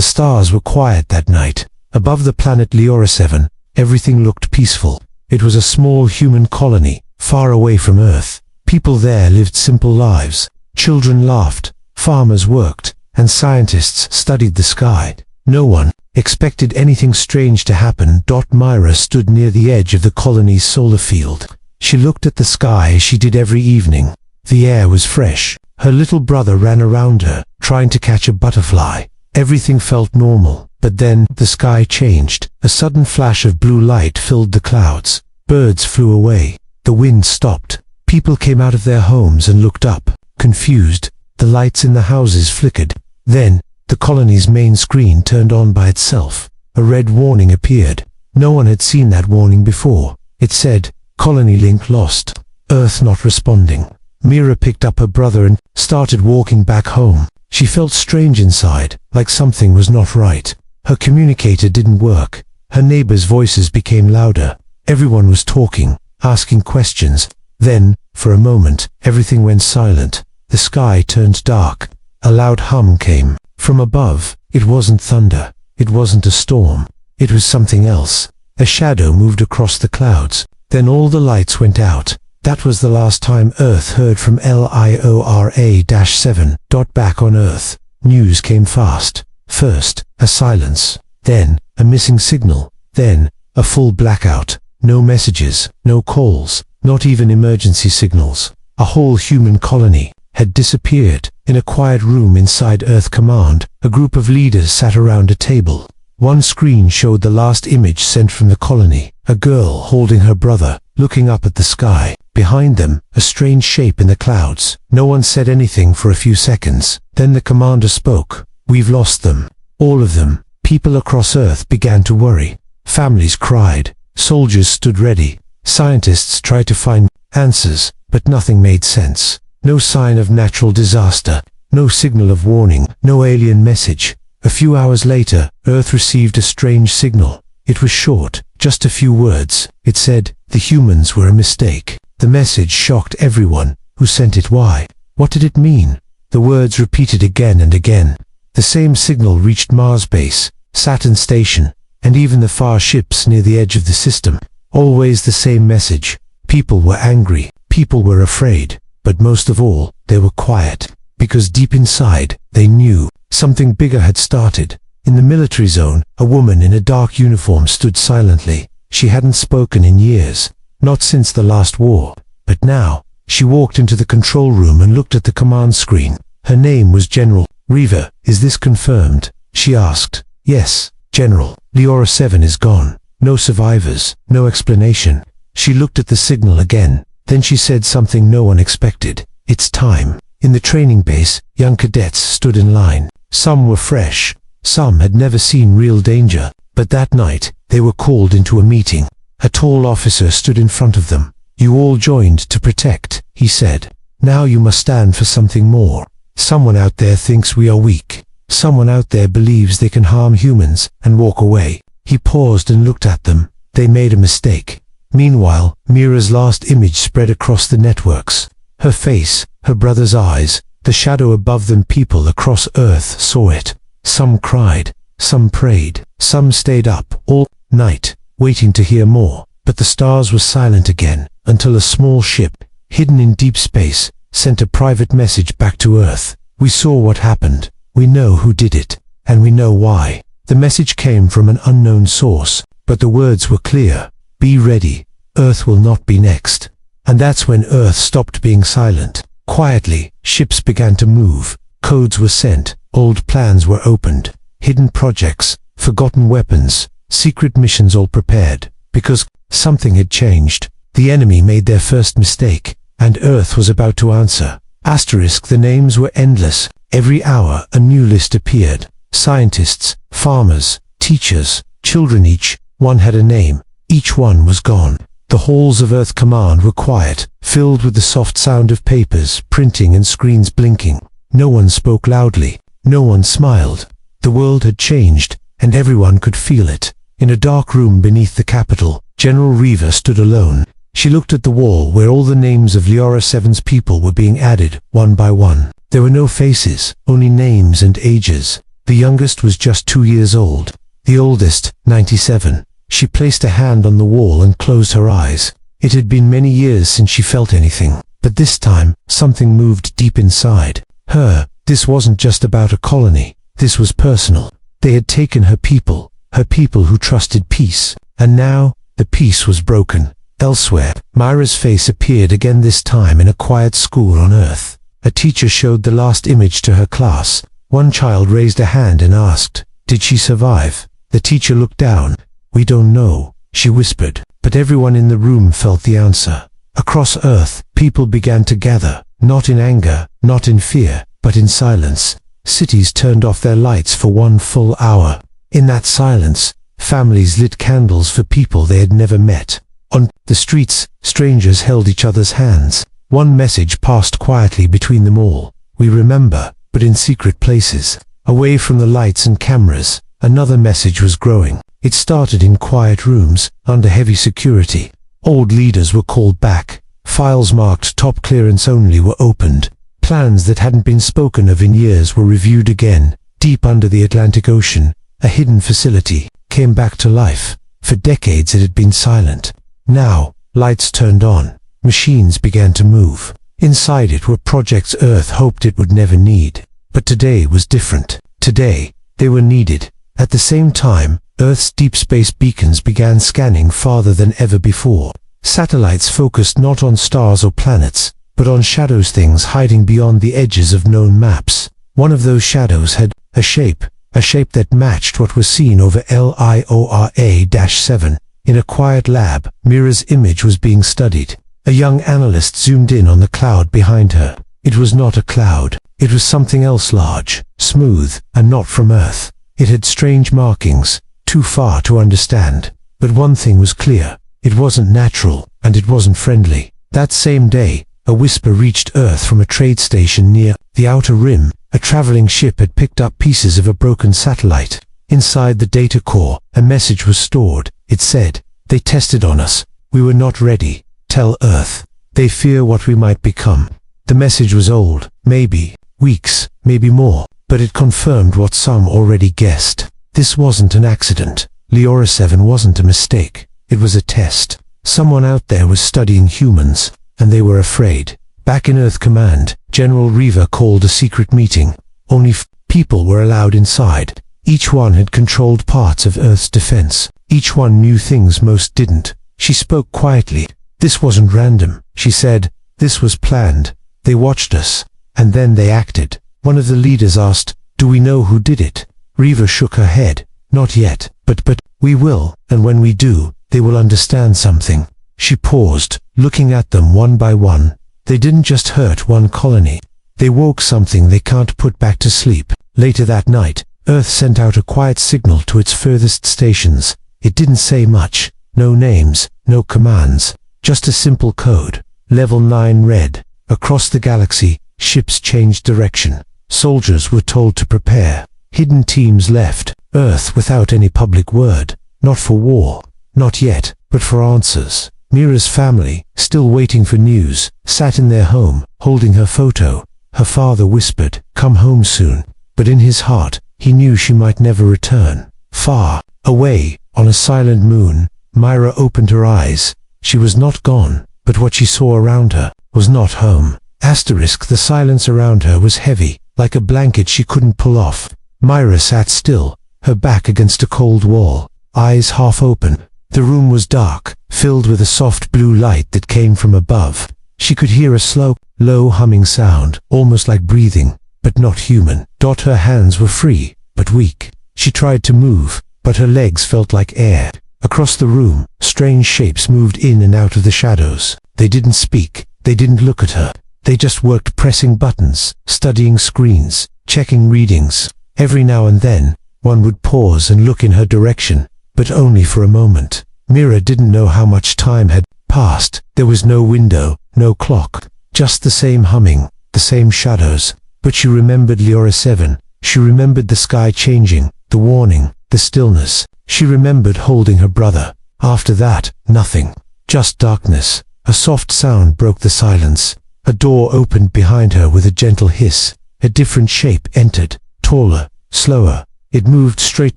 The stars were quiet that night. Above the planet Leora 7, everything looked peaceful. It was a small human colony, far away from Earth. People there lived simple lives. Children laughed, farmers worked, and scientists studied the sky. No one expected anything strange to happen. Myra stood near the edge of the colony's solar field. She looked at the sky as she did every evening. The air was fresh. Her little brother ran around her, trying to catch a butterfly. Everything felt normal, but then the sky changed. A sudden flash of blue light filled the clouds. Birds flew away. The wind stopped. People came out of their homes and looked up, confused. The lights in the houses flickered. Then, the colony's main screen turned on by itself. A red warning appeared. No one had seen that warning before. It said, "Colony link lost. Earth not responding." Mira picked up her brother and started walking back home. She felt strange inside, like something was not right. Her communicator didn't work. Her neighbors' voices became louder. Everyone was talking, asking questions. Then, for a moment, everything went silent. The sky turned dark. A loud hum came. From above, it wasn't thunder. It wasn't a storm. It was something else. A shadow moved across the clouds. Then all the lights went out. That was the last time Earth heard from Liora-7. Back on Earth, news came fast. First, a silence. Then, a missing signal. Then, a full blackout. No messages, no calls, not even emergency signals. A whole human colony had disappeared. In a quiet room inside Earth Command, a group of leaders sat around a table. One screen showed the last image sent from the colony. A girl holding her brother, looking up at the sky. Behind them, a strange shape in the clouds. No one said anything for a few seconds. Then the commander spoke. "We've lost them. All of them." People across Earth began to worry. Families cried. Soldiers stood ready. Scientists tried to find answers, but nothing made sense. No sign of natural disaster. No signal of warning. No alien message. A few hours later, Earth received a strange signal. It was short, just a few words. It said, "The humans were a mistake." The message shocked everyone. Who sent it? Why? What did it mean? The words repeated again and again. The same signal reached Mars base, Saturn station, and even the far ships near the edge of the system. Always the same message. People were angry. People were afraid. But most of all, they were quiet. Because deep inside, they knew something bigger had started. In the military zone, a woman in a dark uniform stood silently. She hadn't spoken in years. Not since the last war. But now, she walked into the control room and looked at the command screen. Her name was General Reva. "Is this confirmed?" she asked. "Yes, General. Leora 7 is gone. No survivors, no explanation." She looked at the signal again. Then she said something no one expected. "It's time." In the training base, young cadets stood in line. Some were fresh. Some had never seen real danger. But that night, they were called into a meeting. A tall officer stood in front of them. "You all joined to protect," he said. "Now you must stand for something more. Someone out there thinks we are weak. Someone out there believes they can harm humans and walk away." He paused and looked at them. They made a mistake. Meanwhile, Mira's last image spread across the networks. Her face, her brother's eyes, the shadow above them. People across Earth saw it. Some cried, some prayed, some stayed up all night, waiting to hear more. But the stars were silent again, until a small ship, hidden in deep space, sent a private message back to Earth. "We saw what happened. We know who did it, and we know why." The message came from an unknown source, but the words were clear. "Be ready. Earth will not be next." And that's when Earth stopped being silent. Quietly, ships began to move. Codes were sent. Old plans were opened. Hidden projects, forgotten weapons, secret missions all prepared. Because something had changed. The enemy made their first mistake, and Earth was about to answer. The names were endless. Every hour a new list appeared. Scientists, farmers, teachers, children. Each one had a name. Each one was gone. The halls of Earth Command were quiet, filled with the soft sound of papers, printing and screens blinking. No one spoke loudly. No one smiled. The world had changed, and everyone could feel it. In a dark room beneath the capital, General Reva stood alone. She looked at the wall where all the names of Leora 7's people were being added, one by one. There were no faces, only names and ages. The youngest was just 2 years old. The oldest, 97. She placed a hand on the wall and closed her eyes. It had been many years since she felt anything, but this time, something moved deep inside her. This wasn't just about a colony. This was personal. They had taken her people who trusted peace, and now, the peace was broken. Elsewhere, Myra's face appeared again, this time in a quiet school on Earth. A teacher showed the last image to her class. One child raised a hand and asked, "Did she survive?" The teacher looked down. "We don't know," she whispered, but everyone in the room felt the answer. Across Earth, people began to gather, not in anger, not in fear, but in silence. Cities turned off their lights for 1 full hour. In that silence, families lit candles for people they had never met. On the streets, strangers held each other's hands. One message passed quietly between them all. "We remember," but in secret places, away from the lights and cameras, another message was growing. It started in quiet rooms, under heavy security. Old leaders were called back. Files marked top clearance only were opened. Plans that hadn't been spoken of in years were reviewed again. Deep under the Atlantic Ocean, a hidden facility came back to life. For decades it had been silent. Now, lights turned on. Machines began to move. Inside it were projects Earth hoped it would never need. But today was different. Today, they were needed. At the same time, Earth's deep space beacons began scanning farther than ever before. Satellites focused not on stars or planets, but on shadows, things hiding beyond the edges of known maps. One of those shadows had a shape that matched what was seen over LIORA-7. In a quiet lab, Mira's image was being studied. A young analyst zoomed in on the cloud behind her. It was not a cloud. It was something else, large, smooth, and not from Earth. It had strange markings, too far to understand. But one thing was clear. It wasn't natural, and it wasn't friendly. That same day, a whisper reached Earth from a trade station near the outer rim. A traveling ship had picked up pieces of a broken satellite. Inside the data core, a message was stored. It said, "They tested on us. We were not ready. Tell Earth. They fear what we might become." The message was old, maybe weeks, maybe more, but it confirmed what some already guessed. This wasn't an accident. LIORA-7 wasn't a mistake. It was a test. Someone out there was studying humans, and they were afraid. Back in Earth Command, General Reaver called a secret meeting. Only people were allowed inside. Each one had controlled parts of Earth's defense. Each one knew things most didn't. She spoke quietly. "This wasn't random," she said. "This was planned. They watched us, and then they acted." One of the leaders asked, "Do we know who did it?" Reaver shook her head. "Not yet, but we will, and when we do, they will understand something." She paused, looking at them one by one. They didn't just hurt one colony. They woke something they can't put back to sleep. Later that night, Earth sent out a quiet signal to its furthest stations. It didn't say much. No names, no commands. Just a simple code. Level 9 read. Across the galaxy, ships changed direction. Soldiers were told to prepare. Hidden teams left Earth without any public word. Not for war. Not yet, but for answers. Mira's family, still waiting for news, sat in their home, holding her photo. Her father whispered, "Come home soon." But in his heart, he knew she might never return. Far away, on a silent moon, Myra opened her eyes. She was not gone, but what she saw around her was not home. The silence around her was heavy, like a blanket she couldn't pull off. Myra sat still, her back against a cold wall, eyes half open. The room was dark, filled with a soft blue light that came from above. She could hear a slow, low humming sound, almost like breathing, but not human. Her hands were free, but weak. She tried to move, but her legs felt like air. Across the room, strange shapes moved in and out of the shadows. They didn't speak, they didn't look at her. They just worked, pressing buttons, studying screens, checking readings. Every now and then, one would pause and look in her direction, but only for a moment. Mira didn't know how much time had passed. There was no window, no clock, just the same humming, the same shadows. But she remembered LIORA-7. She remembered the sky changing, the warning, the stillness. She remembered holding her brother. After that, nothing. Just darkness. A soft sound broke the silence. A door opened behind her with a gentle hiss. A different shape entered, taller, slower. It moved straight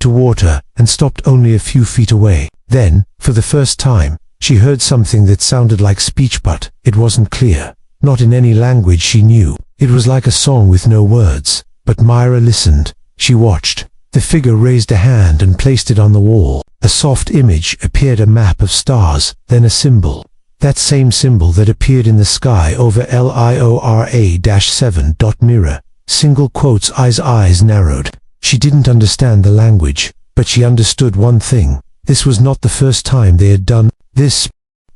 toward her and stopped only a few feet away. Then, for the first time, she heard something that sounded like speech, but it wasn't clear. Not in any language she knew. It was like a song with no words. But Myra listened. She watched. The figure raised a hand and placed it on the wall. A soft image appeared, a map of stars, then a symbol. That same symbol that appeared in the sky over LIORA-7. Mirror. Single quotes. Eyes narrowed. She didn't understand the language, but she understood one thing. This was not the first time they had done this.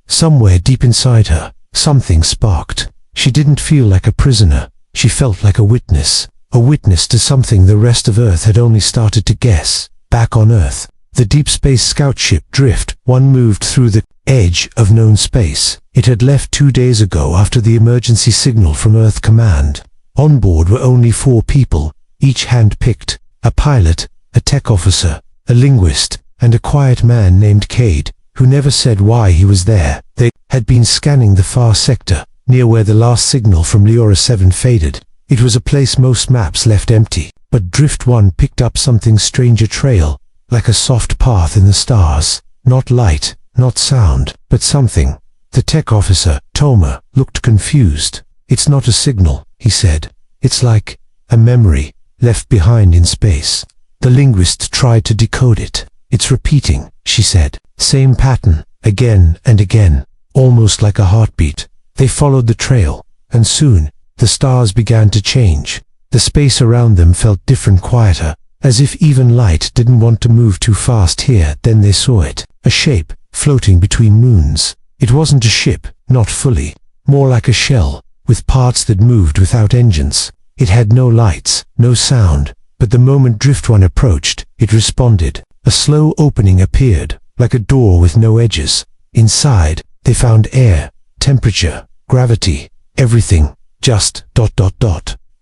Somewhere deep inside her, something sparked. She didn't feel like a prisoner. She felt like a witness to something the rest of Earth had only started to guess. Back on Earth, the Deep Space Scout ship Drift 1 moved through the edge of known space. It had left 2 days ago after the emergency signal from Earth Command. On board were only 4 people, each hand-picked: a pilot, a tech officer, a linguist, and a quiet man named Cade, who never said why he was there. They had been scanning the far sector, near where the last signal from Leora 7 faded. It was a place most maps left empty, but Drift 1 picked up something strange, a trail, like a soft path in the stars. Not light, not sound, but something. The tech officer, Toma, looked confused. "It's not a signal," he said. "It's like a memory left behind in space." The linguist tried to decode it. "It's repeating," she said. "Same pattern, again and again, almost like a heartbeat." They followed the trail, and soon, the stars began to change. The space around them felt different, quieter, as if even light didn't want to move too fast here. Then they saw it, a shape, floating between moons. It wasn't a ship, not fully, more like a shell, with parts that moved without engines. It had no lights, no sound, but the moment Drift 1 approached, it responded. A slow opening appeared, like a door with no edges. Inside, they found air, temperature, gravity, everything. Just ...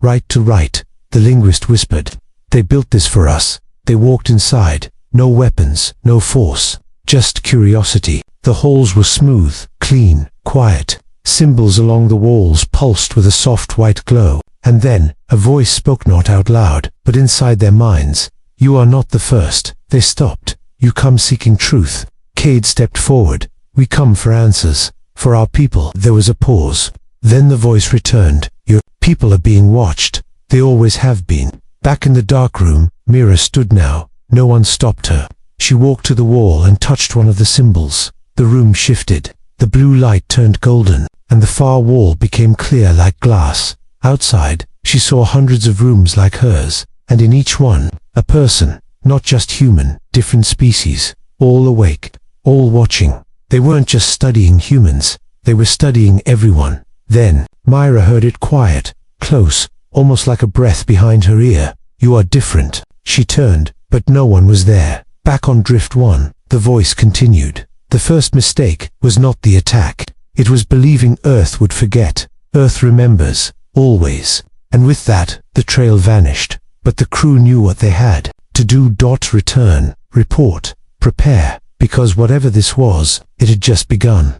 Right to right, the linguist whispered. "They built this for us." They walked inside. No weapons, no force, just curiosity. The halls were smooth, clean, quiet. Symbols along the walls pulsed with a soft white glow. And then, a voice spoke, not out loud, but inside their minds. "You are not the first." They stopped. "You come seeking truth." Cade stepped forward. "We come for answers. For our people." There was a pause. Then the voice returned. "Your people are being watched. They always have been." Back in the dark room, Mira stood now. No one stopped her. She walked to the wall and touched one of the symbols. The room shifted. The blue light turned golden, and the far wall became clear like glass. Outside, she saw hundreds of rooms like hers, and in each one, a person, not just human, different species, all awake, all watching. They weren't just studying humans, they were studying everyone. Then, Myra heard it, quiet, close, almost like a breath behind her ear. "You are different." She turned, but no one was there. Back on Drift 1, the voice continued. "The first mistake was not the attack. It was believing Earth would forget. Earth remembers, always." And with that, the trail vanished. But the crew knew what they had to do. Return, report, prepare, because whatever this was, it had just begun.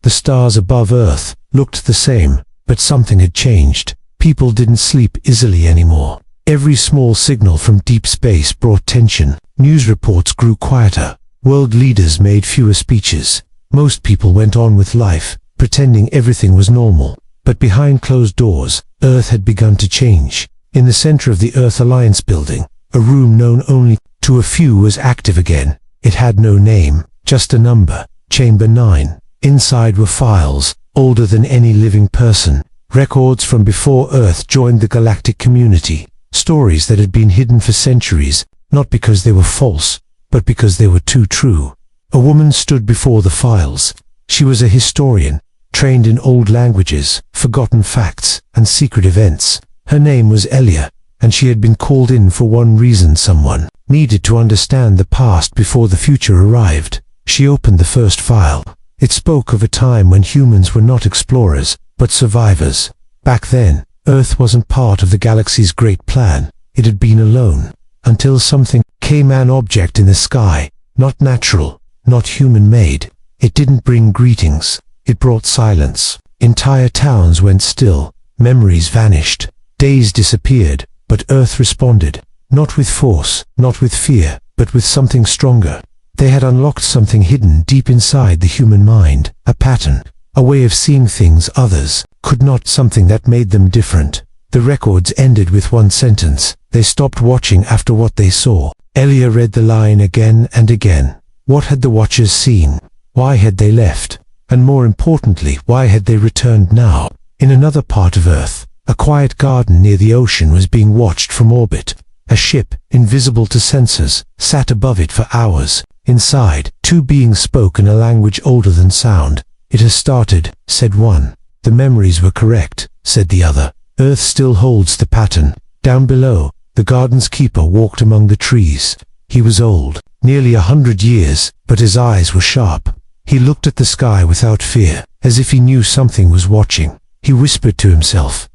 The stars above Earth looked the same, but something had changed. People didn't sleep easily anymore. Every small signal from deep space brought tension. News reports grew quieter. World leaders made fewer speeches. Most people went on with life, pretending everything was normal. But behind closed doors, Earth had begun to change. In the center of the Earth Alliance building, a room known only to a few was active again. It had no name, just a number. Chamber 9. Inside were files, older than any living person. Records from before Earth joined the galactic community. Stories that had been hidden for centuries, not because they were false, but because they were too true. A woman stood before the files. She was a historian, trained in old languages, forgotten facts, and secret events. Her name was Elia, and she had been called in for one reason: someone needed to understand the past before the future arrived. She opened the first file. It spoke of a time when humans were not explorers, but survivors. Back then, Earth wasn't part of the galaxy's great plan. It had been alone, until something came, an object in the sky, not natural, not human-made. It didn't bring greetings. It brought silence. Entire towns went still. Memories vanished. Days disappeared, but Earth responded. not with force, not with fear, but with something stronger. They had unlocked something hidden deep inside the human mind, a pattern, a way of seeing things others could not, something that made them different. The records ended with one sentence. They stopped watching after what they saw. Elia read the line again and again. What had the watchers seen? Why had they left? And more importantly, why had they returned now? In another part of Earth, a quiet garden near the ocean was being watched from orbit. A ship, invisible to sensors, sat above it for hours. Inside, two beings spoke in a language older than sound. It has started, said one. The memories were correct, said the other. Earth still holds the pattern. Down below, the garden's keeper walked among the trees. He was old, nearly 100 years, but his eyes were sharp. He looked at the sky without fear, as if he knew something was watching. He whispered to himself,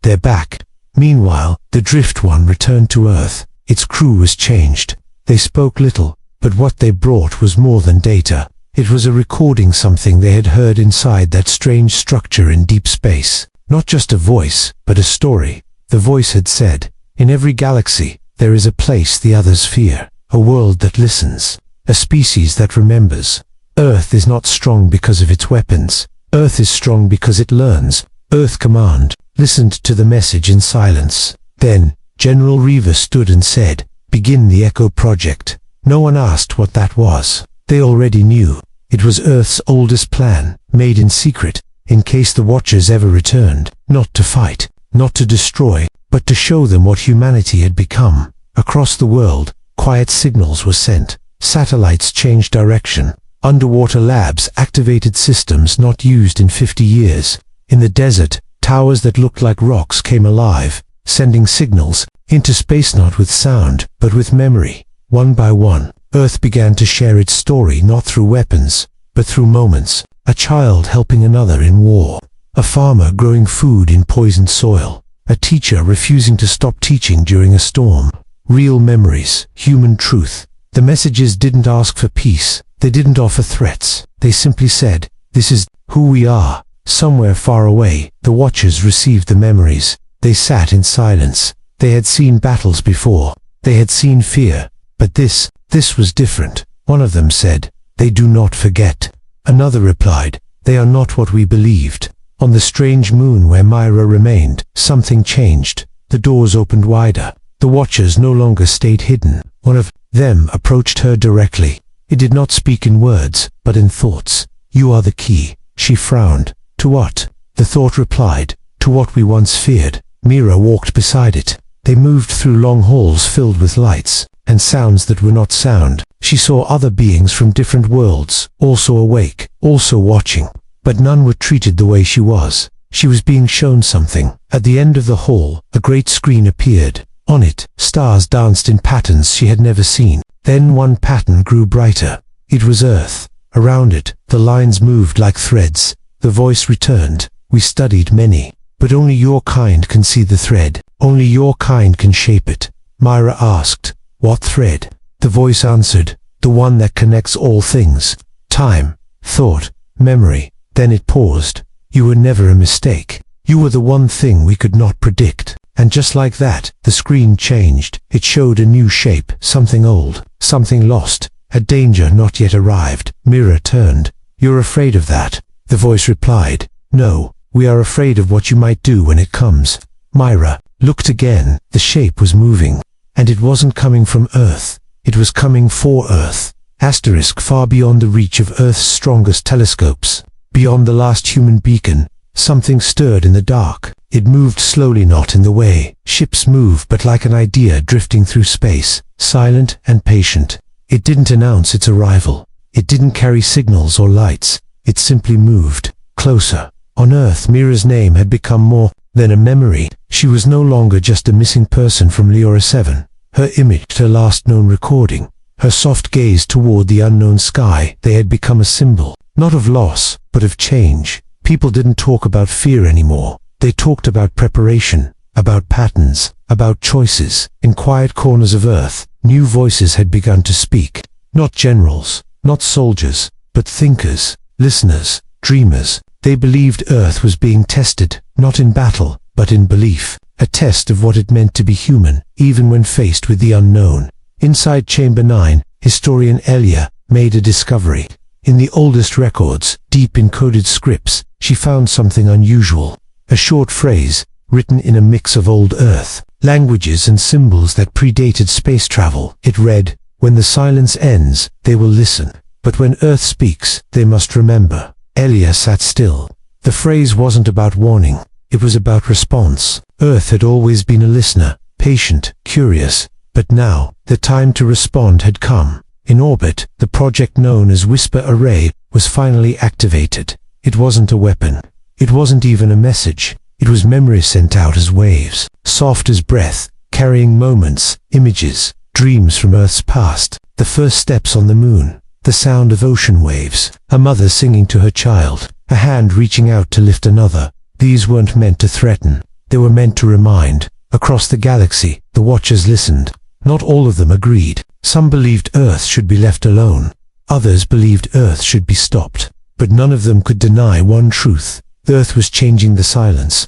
they're back. Meanwhile, the Drift One returned to Earth. Its crew was changed. They spoke little, but what they brought was more than data. It was a recording, something they had heard inside that strange structure in deep space. Not just a voice, but a story. The voice had said, in every galaxy, there is a place the others fear, a world that listens, a species that remembers. Earth is not strong because of its weapons. Earth is strong because it learns. Earth Command listened to the message in silence. Then, General Reaver stood and said, begin the Echo Project. No one asked what that was. They already knew. It was Earth's oldest plan, made in secret, in case the Watchers ever returned, not to fight, not to destroy, but to show them what humanity had become. Across the world, quiet signals were sent. Satellites changed direction. Underwater labs activated systems not used in 50 years. In the desert, towers that looked like rocks came alive, sending signals into space, not with sound, but with memory. One by one, Earth began to share its story, not through weapons, but through moments. A child helping another in war. A farmer growing food in poisoned soil. A teacher refusing to stop teaching during a storm. Real memories, human truth. The messages didn't ask for peace. They didn't offer threats. They simply said, this is who we are. Somewhere far away, the Watchers received the memories. They sat in silence. They had seen battles before. They had seen fear. But this was different. One of them said, they do not forget. Another replied, they are not what we believed. On the strange moon where Myra remained, something changed. The doors opened wider. The Watchers no longer stayed hidden. One of them approached her directly. It did not speak in words, but in thoughts. You are the key. She frowned. To what? The thought replied, to what we once feared. Mira walked beside it. They moved through long halls filled with lights and sounds that were not sound. She saw other beings from different worlds, also awake, also watching. But none were treated the way she was. She was being shown something. At the end of the hall, a great screen appeared. On it, stars danced in patterns she had never seen. Then one pattern grew brighter. It was Earth. Around it, the lines moved like threads. The voice returned. We studied many, but only your kind can see the thread. Only your kind can shape it. Myra asked, what thread? The voice answered, the one that connects all things. Time, thought, memory. Then it paused. You were never a mistake. You were the one thing we could not predict. And just like that, the screen changed. It showed a new shape, something old, something lost, a danger not yet arrived. Mira turned. You're afraid of that? The voice replied, no, we are afraid of what you might do when it comes. Myra looked again. The shape was moving. And it wasn't coming from Earth. It was coming for Earth. Asterisk, far beyond the reach of Earth's strongest telescopes. Beyond the last human beacon, something stirred in the dark. It moved slowly, not in the way ships move, but like an idea drifting through space, silent and patient. It didn't announce its arrival. It didn't carry signals or lights. It simply moved, closer. On Earth, Mira's name had become more than a memory. She was no longer just a missing person from Leora 7. Her image, her last known recording, her soft gaze toward the unknown sky, they had become a symbol, not of loss, but of change. People didn't talk about fear anymore. They talked about preparation, about patterns, about choices. In quiet corners of Earth, new voices had begun to speak. Not generals, not soldiers, but thinkers, listeners, dreamers. They believed Earth was being tested, not in battle, but in belief. a test of what it meant to be human, even when faced with the unknown. Inside Chamber 9, historian Elia made a discovery. In the oldest records, deep encoded scripts, she found something unusual. A short phrase, written in a mix of old Earth languages and symbols that predated space travel. It read, "When the silence ends, they will listen. But when Earth speaks, they must remember." Elia sat still. The phrase wasn't about warning. It was about response. Earth had always been a listener, patient, curious. But now, the time to respond had come. In orbit, the project known as Whisper Array was finally activated. It wasn't a weapon. It wasn't even a message. It was memory sent out as waves, soft as breath, carrying moments, images, dreams from Earth's past. The first steps on the moon, the sound of ocean waves, a mother singing to her child, a hand reaching out to lift another. These weren't meant to threaten. They were meant to remind. Across the galaxy, the watchers listened. Not all of them agreed. Some believed Earth should be left alone. Others believed Earth should be stopped. But none of them could deny one truth. Earth was changing the silence.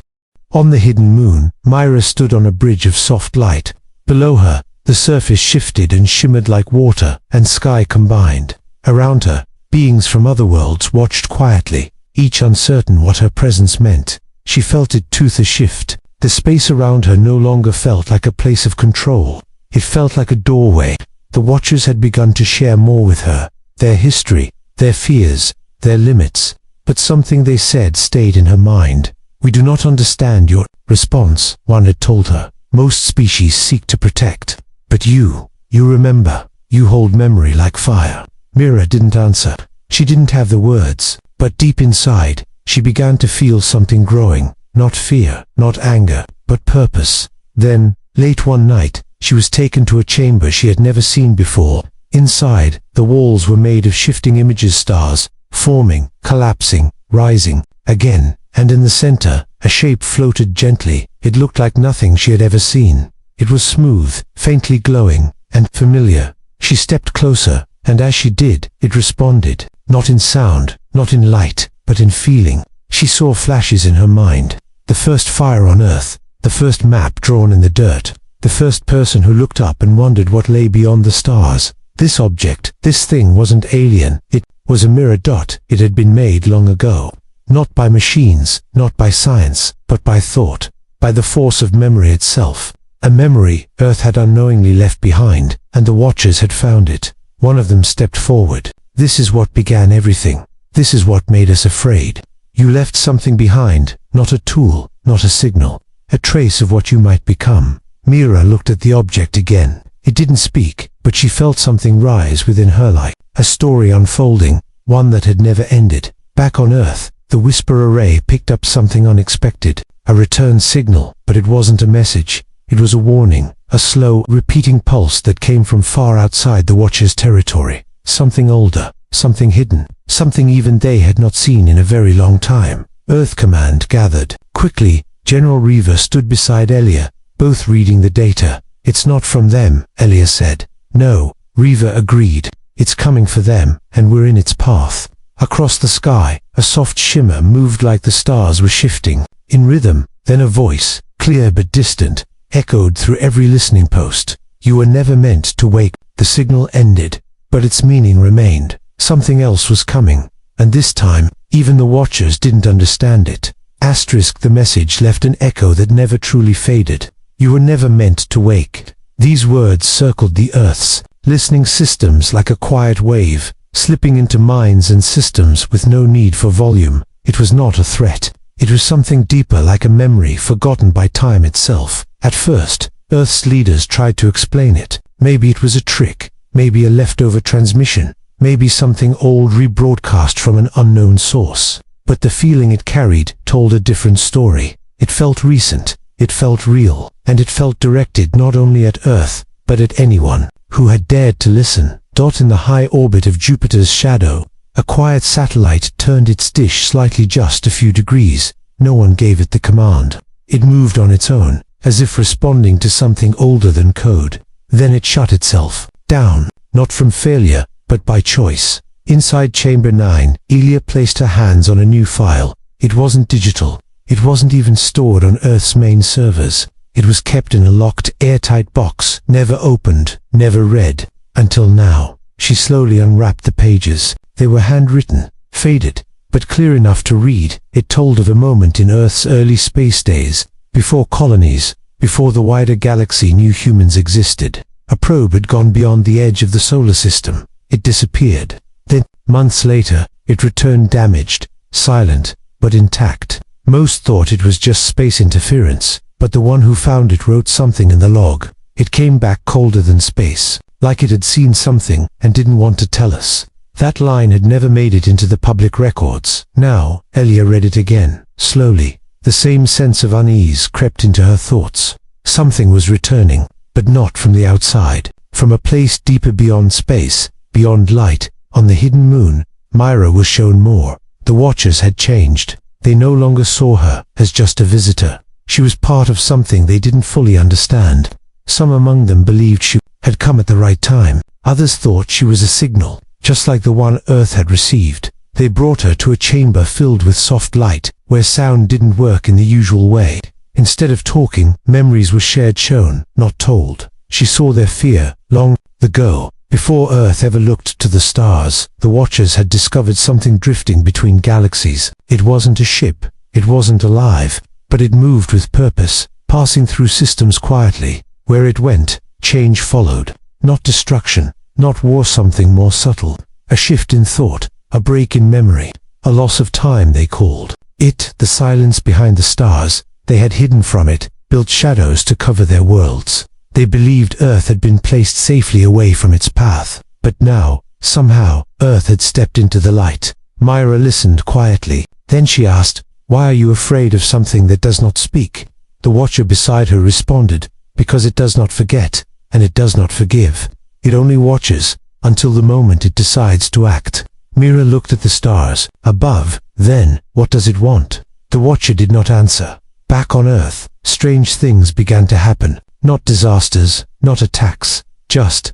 On the hidden moon, Myra stood on a bridge of soft light. Below her, the surface shifted and shimmered like water and sky combined. Around her, beings from other worlds watched quietly, each uncertain what her presence meant. She felt it tooth a shift. The space around her no longer felt like a place of control. It felt like a doorway. The watchers had begun to share more with her, their history, their fears, their limits. But something they said stayed in her mind. "We do not understand your response," one had told her. "Most species seek to protect. But you remember. You hold memory like fire." Myra didn't answer. She didn't have the words. But deep inside, she began to feel something growing. Not fear, not anger, but purpose. Then, late one night, she was taken to a chamber she had never seen before. Inside, the walls were made of shifting images, stars, forming, collapsing, rising, again, and in the center, a shape floated gently. It looked like nothing she had ever seen. It was smooth, faintly glowing, and familiar. She stepped closer, and as she did, it responded, not in sound, not in light, but in feeling. She saw flashes in her mind. The first fire on Earth, the first map drawn in the dirt, the first person who looked up and wondered what lay beyond the stars. This object, this thing wasn't alien. It was a mirror dot. It had been made long ago. Not by machines, not by science, but by thought, by the force of memory itself. A memory Earth had unknowingly left behind, and the watchers had found it. One of them stepped forward. "This is what began everything. This is what made us afraid. You left something behind, not a tool, not a signal, a trace of what you might become." Myra looked at the object again. It didn't speak, but she felt something rise within her, like a story unfolding, one that had never ended. Back on Earth, the Whisper Array picked up something unexpected, a return signal, but it wasn't a message. It was a warning, a slow, repeating pulse that came from far outside the Watcher's territory. Something older, something hidden, something even they had not seen in a very long time. Earth Command gathered. Quickly, General Reaver stood beside Elia, both reading the data. "It's not from them," Elia said. "No," Reaver agreed. "It's coming for them, and we're in its path." Across the sky, a soft shimmer moved like the stars were shifting. In rhythm, then a voice, clear but distant, echoed through every listening post. "You were never meant to wake." The signal ended, but its meaning remained. Something else was coming, and this time, even the watchers didn't understand it. The message left an echo that never truly faded. "You were never meant to wake." These words circled the Earth's listening systems like a quiet wave, slipping into minds and systems with no need for volume. It was not a threat. It was something deeper, like a memory forgotten by time itself. At first, Earth's leaders tried to explain it. Maybe it was a trick, maybe a leftover transmission, maybe something old rebroadcast from an unknown source. But the feeling it carried told a different story. It felt recent, it felt real, and it felt directed not only at Earth, but at anyone who had dared to listen. In the high orbit of Jupiter's shadow, a quiet satellite turned its dish slightly, just a few degrees. No one gave it the command. It moved on its own, as if responding to something older than code. Then it shut itself down, not from failure, but by choice. Inside Chamber 9, Elia placed her hands on a new file. It wasn't digital. It wasn't even stored on Earth's main servers. It was kept in a locked, airtight box, never opened, never read. Until now. She slowly unwrapped the pages. They were handwritten, faded, but clear enough to read. It told of a moment in Earth's early space days, before colonies, before the wider galaxy knew humans existed. A probe had gone beyond the edge of the solar system. It disappeared. Then, months later, it returned damaged, silent, but intact. Most thought it was just space interference, but the one who found it wrote something in the log. It came back colder than space, like it had seen something and didn't want to tell us. That line had never made it into the public records. Now, Elia read it again, slowly. The same sense of unease crept into her thoughts. Something was returning, but not from the outside. From a place deeper beyond space, beyond light, on the hidden moon, Myra was shown more. The Watchers had changed. They no longer saw her as just a visitor. She was part of something they didn't fully understand. Some among them believed she had come at the right time. Others thought she was a signal, just like the one Earth had received. They brought her to a chamber filled with soft light, where sound didn't work in the usual way. Instead of talking, memories were shared, shown, not told. She saw their fear, long ago. Before Earth ever looked to the stars, the Watchers had discovered something drifting between galaxies. It wasn't a ship, it wasn't alive, but it moved with purpose, passing through systems quietly. Where it went, change followed. Not destruction, not war, something more subtle. A shift in thought, a break in memory, a loss of time, they called it. The silence behind the stars, they had hidden from it, built shadows to cover their worlds. They believed Earth had been placed safely away from its path. But now, somehow, Earth had stepped into the light. Myra listened quietly. Then she asked, "Why are you afraid of something that does not speak?" The Watcher beside her responded, "Because it does not forget, and it does not forgive. It only watches, until the moment it decides to act." Myra looked at the stars above. Then, "What does it want?" The Watcher did not answer. Back on Earth, strange things began to happen. Not disasters, not attacks, just ...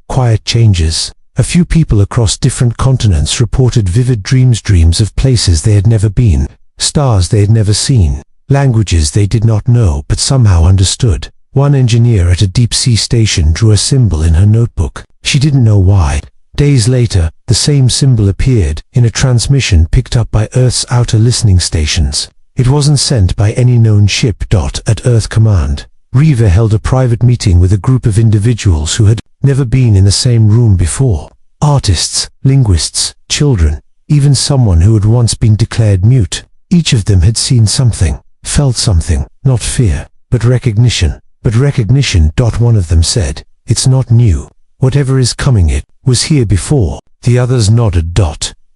quiet changes. A few people across different continents reported vivid dreams of places they had never been, stars they had never seen, languages they did not know but somehow understood. One engineer at a deep-sea station drew a symbol in her notebook. She didn't know why. Days later, the same symbol appeared in a transmission picked up by Earth's outer listening stations. It wasn't sent by any known ship. At Earth Command, Reva held a private meeting with a group of individuals who had never been in the same room before. Artists, linguists, children, even someone who had once been declared mute. Each of them had seen something, felt something, not fear, but recognition. One of them said, "It's not new. Whatever is coming, it was here before." The others nodded.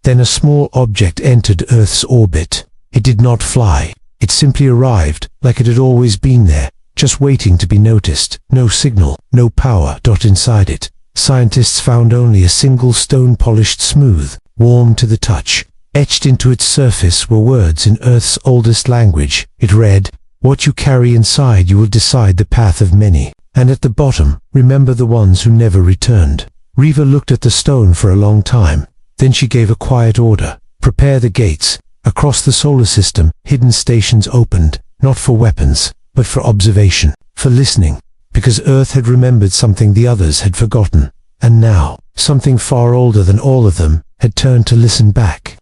Then a small object entered Earth's orbit. It did not fly. It simply arrived, like it had always been there, just waiting to be noticed. No signal, no power. Inside it, scientists found only a single stone, polished smooth, warm to the touch. Etched into its surface were words in Earth's oldest language. It read, "What you carry inside you will decide the path of many." And at the bottom, "Remember the ones who never returned." Reva looked at the stone for a long time. Then she gave a quiet order. "Prepare the gates." Across the solar system, hidden stations opened, not for weapons, but for observation, for listening, because Earth had remembered something the others had forgotten. And now, something far older than all of them had turned to listen back.